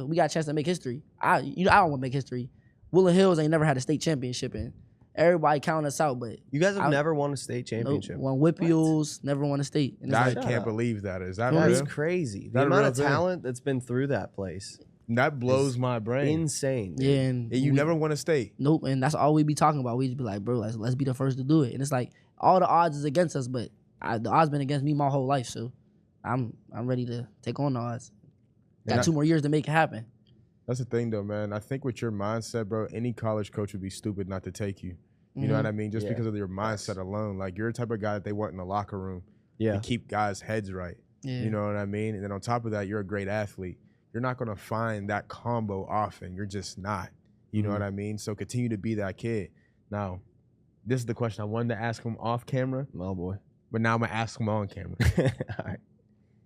we got a chance to make history. I don't want to make history. Woodland Hills ain't never had a state championship in. Everybody counting us out, but You guys have never won a state championship. Won WPIALS, never won a state. And I it's like, can't believe that. Is that That's real? crazy. That The a amount real of thing? talent that's been through that place. That blows my brain. Insane. Dude. yeah, and And you we- never won a state. Nope, and that's all we be talking about. We just be like, bro, let's be the first to do it. And it's like all the odds is against us, but the odds been against me my whole life. So I'm ready to take on the odds. Got 2 more years to make it happen. That's the thing, though, man. I think with your mindset, bro, any college coach would be stupid not to take you. You know what I mean? Just Yeah. because of your mindset alone. Like, you're the type of guy that they want in the locker room Yeah. to keep guys' heads right. Yeah. You know what I mean? And then on top of that, you're a great athlete. You're not going to find that combo often. You're just not. You know what I mean? So continue to be that kid. Now, this is the question I wanted to ask him off camera, Oh boy. but now I'm going to ask him on camera. All right.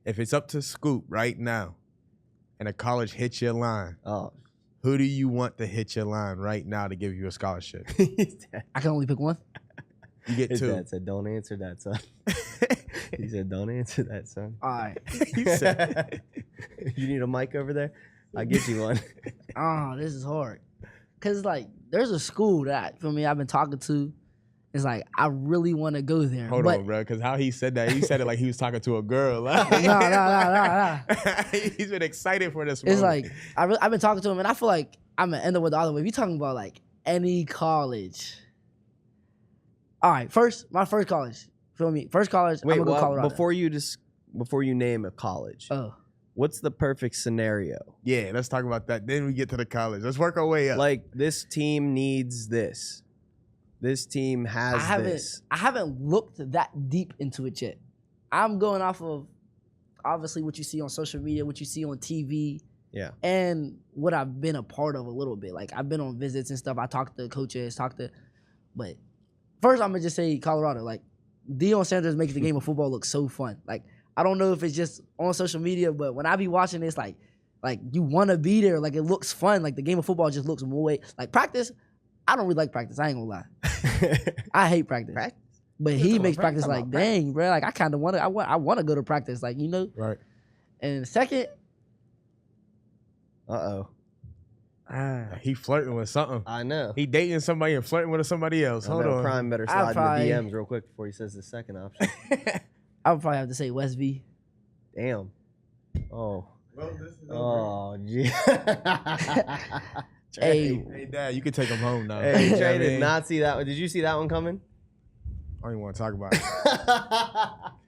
If it's up to Scoop right now and a college hits your line, Oh. who do you want to hit your line right now to give you a scholarship? I can only pick one. You get His 2. dad said, "Don't answer that, son." He said, "Don't answer that, son." All right. He said, You need a mic over there? I'll get you one. Oh, this is hard. Cause like there's a school that I've been talking to. It's like I really want to go there. hold but, on, bro, because how he said that, he said it like he was talking to a girl. Like, nah. He's been excited for this It's moment. like I've been talking to him, and I feel like I'm gonna end up with the other way. If you talking about like any college. All right, my first college. Feel me? First college. Wait, I'm gonna go Colorado. before you name a college, Oh, what's the perfect scenario? Yeah, let's talk about that. Then we get to the college. Let's work our way up. Like this team needs this. This team has this. I haven't looked that deep into it yet. I'm going off of obviously what you see on social media, what you see on TV, Yeah. and what I've been a part of a little bit. Like I've been on visits and stuff. I talked to coaches, but first I'm gonna just say Colorado. Like Deion Sanders makes the game of football look so fun. Like I don't know if it's just on social media, but when I be watching this, like you want to be there. Like it looks fun. Like the game of football just looks more like practice. I don't really like practice. I ain't gonna lie. I hate practice. But he makes practice like, dang, bro. Like I kind of want to. I want to go to practice. Like right. And second, Uh-oh. He flirting with something. I know. He dating somebody and flirting with somebody else. Hold on. Prime better slide in the DMs real quick before he says the second option. I would probably have to say West V. Damn. Oh. Well, this is Oh, gee. Hey, Hey, Dad, you can take him home now. Hey, You know what Trey I did mean? not see that one. Did you see that one coming? I don't even want to talk about it.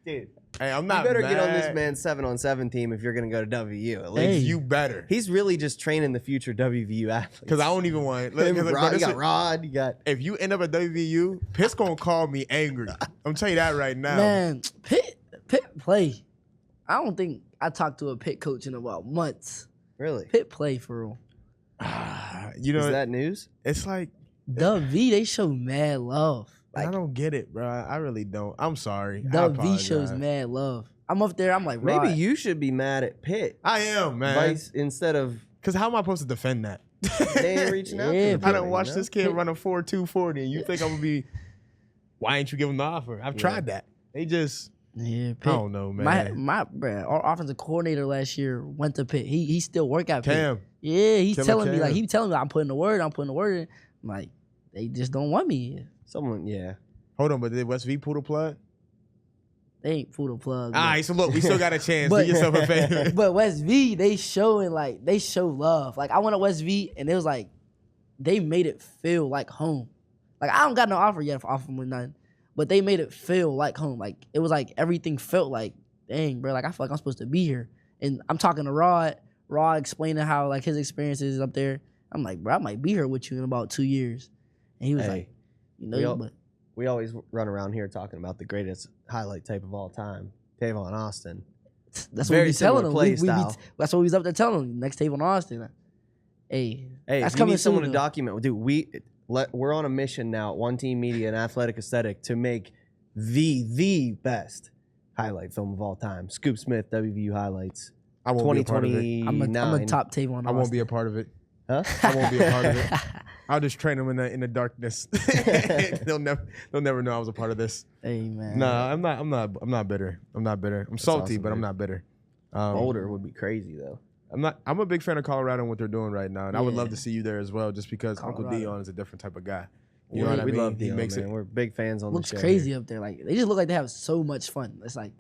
Dude, Hey, I'm not you better get on this mad. man's 7-on-7 team if you're going to go to WVU. At least. Hey. You better. He's really just training the future WVU athletes. Because I don't even want it. Him, Look, Rod, this you got is- Rod, you got... if you end up at WVU, Pitt's going to call me angry. I'm telling you that right now. man, Pitt play. I don't think I talked to a Pitt coach in about months. Really? Pitt play for real. You know, Is that news? it's like, The V, they show mad love. I don't get it, bro. I really don't. I'm sorry. I The V shows apologize. mad love. I'm up there. I'm like, Maybe Rod, you should be mad at Pitt. I am, man. Vice, instead of... Because how am I supposed to defend that? They ain't reaching out to Yeah, him, I Pitt, don't you watch know? this kid run a 4.240, and you think I'm going to be, why ain't you give him the offer? I've tried that. They just, yeah, I Pitt. don't know, man. My bruh, our offensive coordinator last year went to Pitt. He still work at Pitt. Cam. Yeah, he's Killer telling me Cam. like he telling me I'm putting the word in. I'm like, they just don't want me. Someone, yeah. Hold on, but did West V pull the plug? They ain't pull the plug. All right, so look, we still got a chance. But- Do yourself a favor. But West V, they show love. Like I went to West V and it was like they made it feel like home. Like I don't got no offer yet for offer with nothing, but they made it feel like home. Like it was like everything felt like, dang, bro. Like I feel like I'm supposed to be here. And I'm talking to Rod explaining how like his experiences up there. I'm like, bro, I might be here with you in about 2 years. And he was Hey, like, you know, but we always run around here talking about the greatest highlight tape of all time, Tavon Austin. that's what Very we be telling similar him. play We style. that's what we was up there telling him. Next tape on Austin. Hey, Hey, that's if you coming need someone soon, to though. document, dude, we're on a mission now at One Team Media and Athletic Aesthetic to make the best highlight film of all time. Scoop Smith, WVU highlights, I won't be a part of it. 2029. I'm a top tape on Austin. I won't be a part of it. Huh? I won't be a part of it. I'll just train them in the darkness. they'll never know I was a part of this. Hey man. No, I'm not bitter. I'm salty, awesome, but I'm dude. not bitter. Boulder would be crazy though. I'm a big fan of Colorado and what they're doing right now, and I would love Yeah. to see you there as well, just because Uncle Colorado. Dion is a different type of guy. You know what I we mean? love He Dion, makes man. it. We're big fans on Looks the show. crazy here. up there. Like they just look like they have so much fun. It's like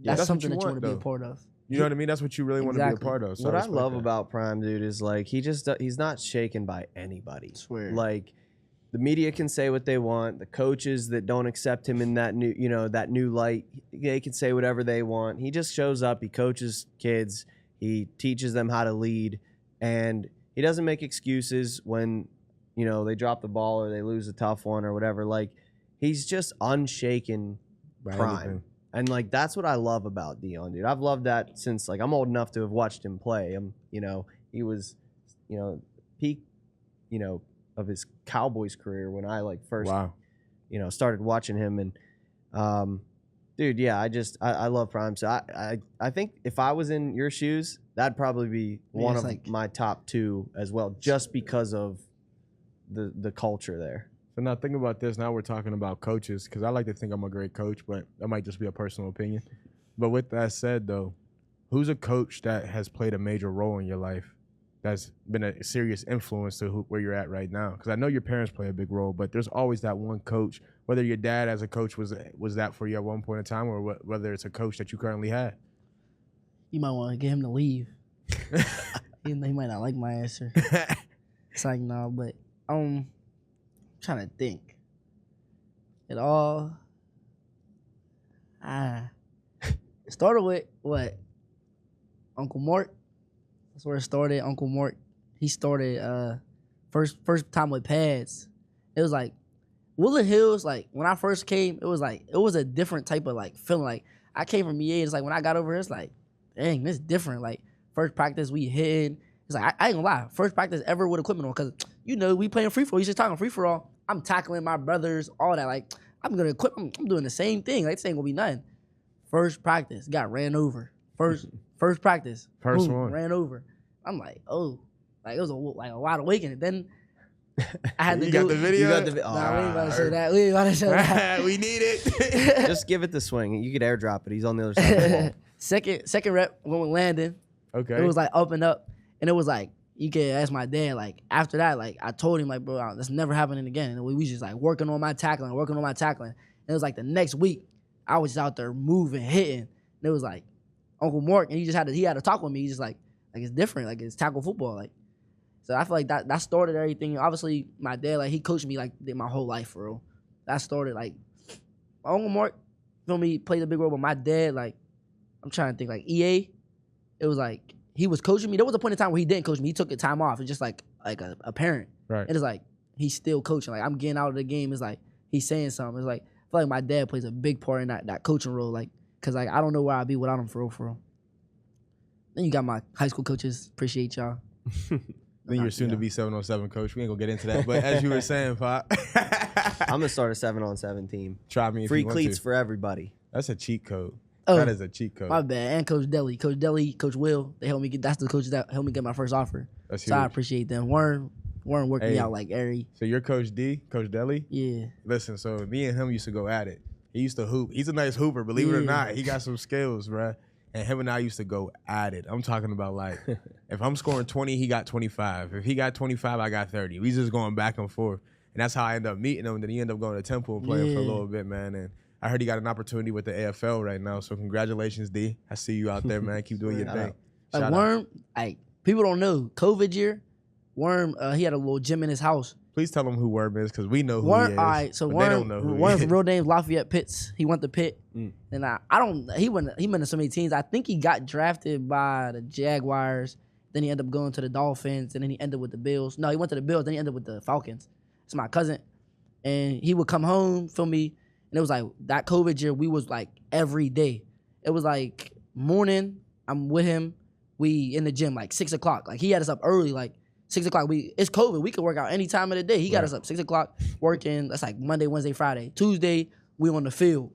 Yeah, that's that's what something you that you want, want to be a though. part of. You know what I mean? That's what you really want to be a Exactly. part of. So What I respect love that. about Prime, dude, is like he's not shaken by anybody. Swear. Like the media can say what they want. The coaches that don't accept him in that new light, they can say whatever they want. He just shows up. He coaches kids. He teaches them how to lead, and he doesn't make excuses when they drop the ball or they lose a tough one or whatever. Like he's just unshaken By Prime. anything. And like that's what I love about Dion, dude. I've loved that since like I'm old enough to have watched him play. He was, peak, of his Cowboys career when I like first, Wow. started watching him. And, dude, yeah, I love Prime. So I think if I was in your shoes, that'd probably be one it's of like- my top two as well, just because of the culture there. So now think about this. Now we're talking about coaches, because I like to think I'm a great coach, but that might just be a personal opinion. But with that said, though, who's a coach that has played a major role in your life that's been a serious influence to where you're at right now? Because I know your parents play a big role, but there's always that one coach, whether your dad as a coach was that for you at one point in time, or whether it's a coach that you currently had. You might want to get him to leave. He might not like my answer. It's like no, but I'm trying to think. It all started with what? Uncle Mort. That's where it started. Uncle Mort. He started first time with pads. It was like Woodland Hills. Like when I first came, it was a different type of like feeling. Like I came from EA. It's like when I got over here, it's like, dang, this is different. Like first practice we hit. It's like I ain't gonna lie. First practice ever with equipment on, cause we playing free for all. You just talking free for all. I'm tackling my brothers, all that. Like I'm gonna equip. I'm doing the same thing. Like this ain't gonna be nothing. First practice, got ran over. First practice, First boom, one. ran over. I'm like, oh, like it was a wide awakening. Then I had to You do. got the video? You got the Nah, we ain't about to say that. We ain't about to say that. We need it. Just give it the swing. You could airdrop it. He's on the other side of the ball. Second rep went with Landon. Okay. It was like up and up, and it was like you can ask my dad. Like after that, like I told him like, bro, that's never happening again. And we just like working on my tackling. And it was like the next week, I was just out there moving, hitting. And it was like Uncle Mark, and he had to talk with me. He's just like it's different, like it's tackle football, like. So I feel like that started everything. Obviously, my dad, like he coached me like my whole life, for real. That started like my Uncle Mark, feel me, played a big role, but my dad, like I'm trying to think, like EA, it was like he was coaching me. There was a point in time where he didn't coach me. He took the time off. It's just like a parent. Right. And it's like he's still coaching. Like I'm getting out of the game. It's like he's saying something. It's like I feel like my dad plays a big part in that coaching role. Like, cause like I don't know where I'd be without him, for real. Then you got my high school coaches. Appreciate y'all. Then you're soon to be 7-on-7 coach. We ain't gonna get into that. But as you were saying, Pop, I'm gonna start a 7-on-7 team. try me if Free you want cleats to. for everybody. That's a cheat code. Oh, That is a cheat code. my bad. And Coach Deli, Coach Will, they helped me get. That's the coaches that helped me get my first offer. That's So I huge. appreciate them. Warren worked me Hey. out like every. So you're Coach D, Coach Deli? Yeah. Listen, so me and him used to go at it. He used to hoop. He's a nice hooper, believe it or Yeah. not. He got some skills, bruh. And him and I used to go at it. I'm talking about like, if I'm scoring 20, he got 25. If he got 25, I got 30. We just going back and forth. And that's how I end up meeting him. Then he ended up going to Temple and playing for a Yeah. little bit, man. And I heard he got an opportunity with the AFL right now. So congratulations, D. I see you out there, man. Keep doing your Shout thing. out. Like Shout out. Worm, like people don't know. COVID year, Worm, he had a little gym in his house. Please tell them who Worm is, because we know who Worm, he is. all right, so but they don't Worm, know who he Worm's is. real name Lafayette Pitts. He went to Pitt, and he went to so many teams. I think he got drafted by the Jaguars. Then he ended up going to the Dolphins, and then he ended up with the Bills. No, he went to the Bills. Then he ended up with the Falcons. It's my cousin, and he would come home, feel me, and it was like that COVID year. We was like every day. It was like morning. I'm with him. We in the gym like 6 o'clock. Like he had us up early, like 6 o'clock. It's COVID. We could work out any time of the day. He got us up 6 o'clock working. That's like Monday, Wednesday, Friday. Tuesday, we on the field.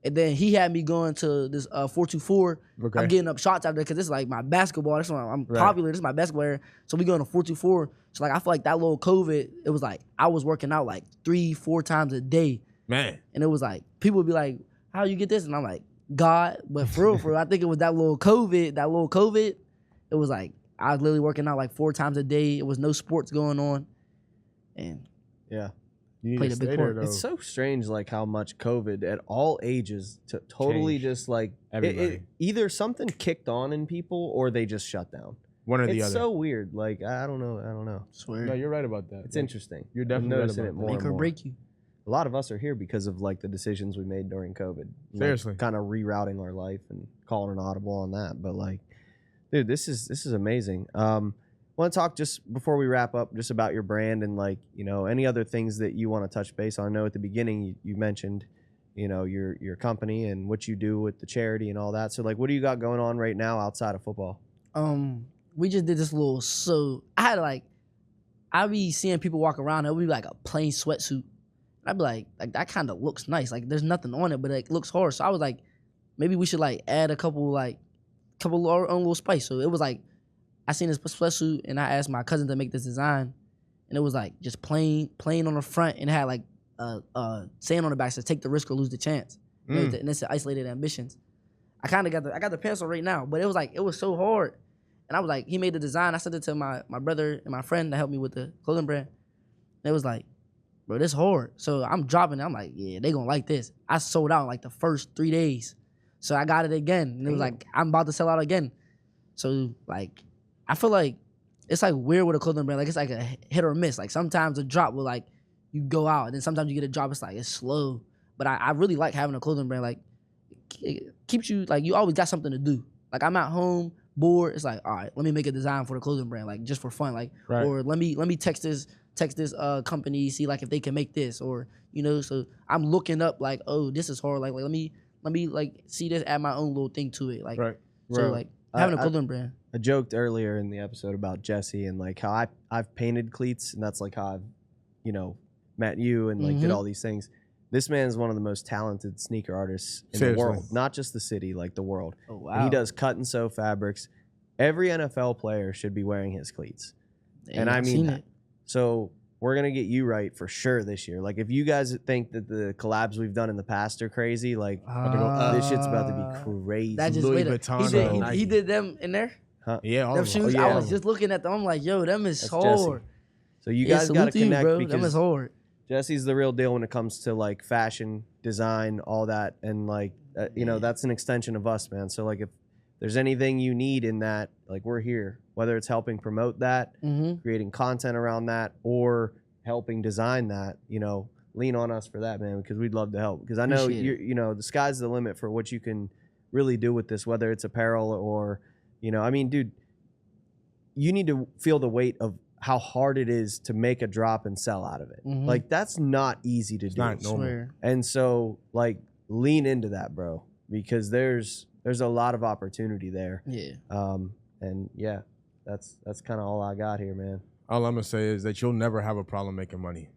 And then he had me going to this 424. Okay. I'm getting up shots out there because this is like my basketball. That's why I'm Right. popular. This is my basketball area. So we going to 424. So like I feel like that little COVID, it was like I was working out like 3-4 times a day. Man. And it was like people would be like, how you get this? And I'm like, God. But for real, I think it was that little COVID. It was like I was literally working out like 4 times a day. It was no sports going on. And Yeah. You Played need a to big stay part. there, though. It's so strange, like how much COVID at all ages totally Changed just like everybody. either something kicked on in people or they just shut down. One or the It's other. so weird. Like I don't know. swear, No, you're right about that. It's interesting. You're I'm definitely right noticing about it that. more make and or more. break you. A lot of us are here because of like the decisions we made during COVID. Seriously. kind of rerouting our life and calling an audible on that. But like, dude, this is amazing. Want to talk just before we wrap up just about your brand and like, you know, any other things that you want to touch base on. I know at the beginning you mentioned, you know, your company and what you do with the charity and all that. So like, what do you got going on right now outside of football? We just did this little, so I had like, I be seeing people walk around, it would be like a plain sweatsuit. I'd be like that kind of looks nice. Like there's nothing on it, but it looks hard. So I was like, maybe we should like add a couple of our own little spice. So it was like, I seen this sweatsuit and I asked my cousin to make this design. And it was like just plain on the front and it had like saying on the back says take the risk or lose the chance. And it's isolated ambitions. I got the pencil right now, but it was like, it was so hard. And I was like, he made the design. I sent it to my brother and my friend that helped me with the clothing brand. And it was like, bro, this hard. So I'm dropping it. I'm like, yeah, they gonna like this. I sold out in like the first 3 days. So I got it again. And it was like, I'm about to sell out again. So like, I feel like it's like weird with a clothing brand. Like it's like a hit or miss. Like sometimes a drop will like, you go out and then sometimes you get a drop. It's like, it's slow. But I really like having a clothing brand. Like it keeps you, like you always got something to do. Like I'm at home, bored. It's like, all right, let me make a design for the clothing brand. Like just for fun. Like, Right. or let me text this company, see like if they can make this or, you know, so I'm looking up like, oh, this is hard. Like let me like see this, add my own little thing to it. Like, Right. so Right. like having a clothing brand. I joked earlier in the episode about Jesse and like how I've painted cleats and that's like how I've, you know, met you and like did all these things. This man is one of the most talented sneaker artists in the world, not just the city, like the world. Oh wow. And he does cut and sew fabrics. Every NFL player should be wearing his cleats. And I mean that. So we're going to get you right for sure this year. Like if you guys think that the collabs we've done in the past are crazy, like this shit's about to be crazy. That just Louis wait, Vuitton, he did them in there. Yeah, all Them of them. shoes. Oh, yeah. I was just looking at them. I'm like, yo, them is That's hard. Jesse. So you guys got to salute you, connect bro. Them is because hard. Jesse's the real deal when it comes to like fashion, design, all that. And like, you know, that's an extension of us, man. So like if there's anything you need in that, like we're here, whether it's helping promote that, creating content around that, or helping design that, you know, lean on us for that, man, because we'd love to help. Because I know you know, the sky's the limit for what you can really do with this, whether it's apparel or, you know, I mean, dude, you need to feel the weight of how hard it is to make a drop and sell out of it. Like that's not easy to do. Not normal. And so like lean into that, bro, because there's a lot of opportunity there. Yeah. And yeah, that's kind of all I got here, man. All I'm gonna say is that you'll never have a problem making money.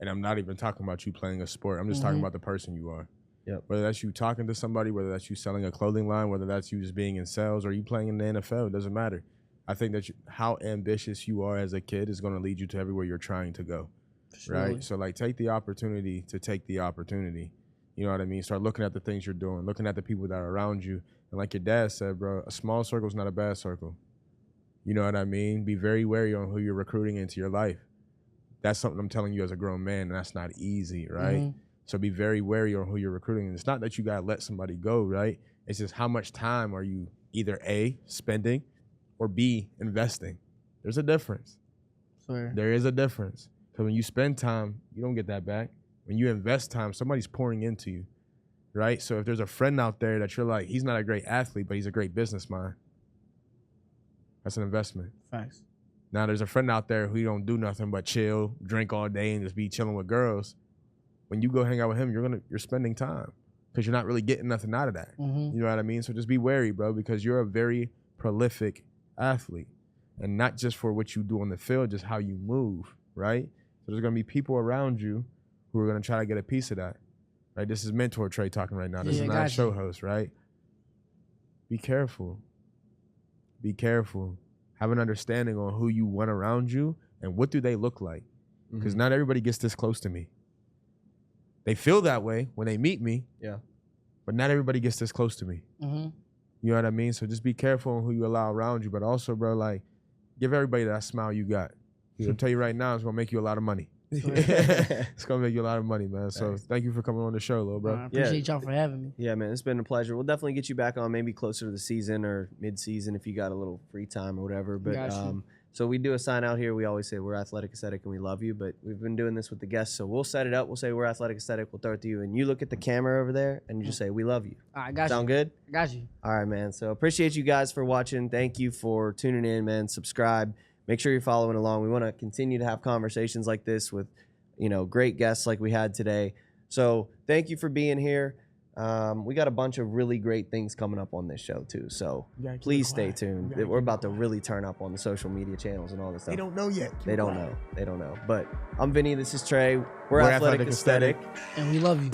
And I'm not even talking about you playing a sport. I'm just talking about the person you are. Yep. Whether that's you talking to somebody, whether that's you selling a clothing line, whether that's you just being in sales or you playing in the NFL, it doesn't matter. I think that how ambitious you are as a kid is going to lead you to everywhere you're trying to go, right? So like take the opportunity to take the opportunity. You know what I mean? Start looking at the things you're doing, looking at the people that are around you. And like your dad said, bro, a small circle is not a bad circle. You know what I mean? Be very wary on who you're recruiting into your life. That's something I'm telling you as a grown man, and that's not easy, right? So be very wary on who you're recruiting. And it's not that you got to let somebody go, right? It's just how much time are you either A, spending, or B, investing. There's a difference. Swear. There is a difference. So when you spend time, you don't get that back. When you invest time, somebody's pouring into you, right? So if there's a friend out there that you're like, he's not a great athlete, but he's a great businessman, that's an investment. Facts. Now there's a friend out there who don't do nothing but chill, drink all day, and just be chilling with girls. When you go hang out with him, you're spending time because you're not really getting nothing out of that. You know what I mean? So just be wary, bro, because you're a very prolific athlete, and not just for what you do on the field, just how you move, right? So there's gonna be people around you who are gonna try to get a piece of that. right? This is mentor Trey talking right now. This Yeah, is not a got show you. host, right? Be careful. Be careful. Have an understanding on who you want around you and what do they look like. Because not everybody gets this close to me. They feel that way when they meet me. Yeah. But not everybody gets this close to me. Mm-hmm. You know what I mean? So just be careful on who you allow around you. But also, bro, like, give everybody that smile you got. I'll tell you right now, it's gonna make you a lot of money. It's gonna make you a lot of money, man. So thank you for coming on the show, little bro. I appreciate y'all for having me. Yeah, man, it's been a pleasure. We'll definitely get you back on maybe closer to the season or mid-season if you got a little free time or whatever. But Got you. so we do a sign out here. We always say we're athletic aesthetic and we love you, but we've been doing this with the guests. So we'll set it up. We'll say we're athletic aesthetic. We'll throw it to you, and you look at the camera over there and you just say we love you. All right, got Sound you. good? Got you. All right, man. So appreciate you guys for watching. Thank you for tuning in, man. Subscribe. Make sure you're following along. We want to continue to have conversations like this with, you know, great guests like we had today. So thank you for being here. We got a bunch of really great things coming up on this show too. So please stay tuned. We're about to really turn up on the social media channels and all this stuff. They don't know yet. They don't know. They don't know. But I'm Vinny. This is Trey. We're Athletic Aesthetic. And we love you.